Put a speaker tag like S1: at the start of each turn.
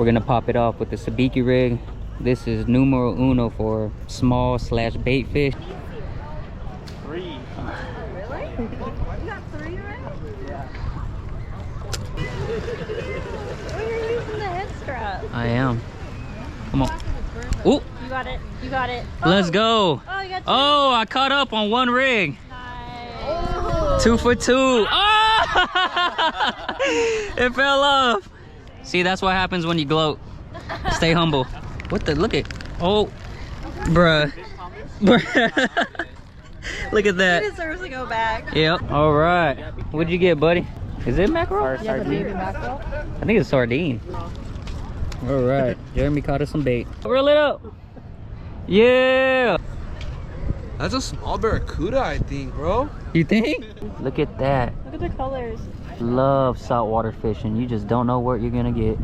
S1: We're gonna pop it off with the sabiki rig. This is numero uno for small slash bait fish.
S2: 3.
S3: Really? You got 3 already?
S2: Yeah.
S3: Oh, you're using the head strap.
S1: I am. Come on. Ooh,
S3: You got it. You got it.
S1: let's go.
S3: Oh, you got 2.
S1: Oh, I caught up on one rig.
S3: Nice.
S1: 2 for 2. Oh! It fell off. See, that's what happens when you gloat. Stay humble. What the? Look at. Oh, bruh. Bruh. Look at that.
S3: He deserves to go back.
S1: Yep. All right. What'd you get, buddy? Is it mackerel?
S3: Yeah, the baby mackerel.
S1: I think it's sardine. All right. Jeremy caught us some bait. Reel it up. Yeah.
S2: That's a small barracuda, I think, bro.
S1: You think? Look at that.
S3: Look at the colors.
S1: Love saltwater fishing. You just don't know what you're gonna get.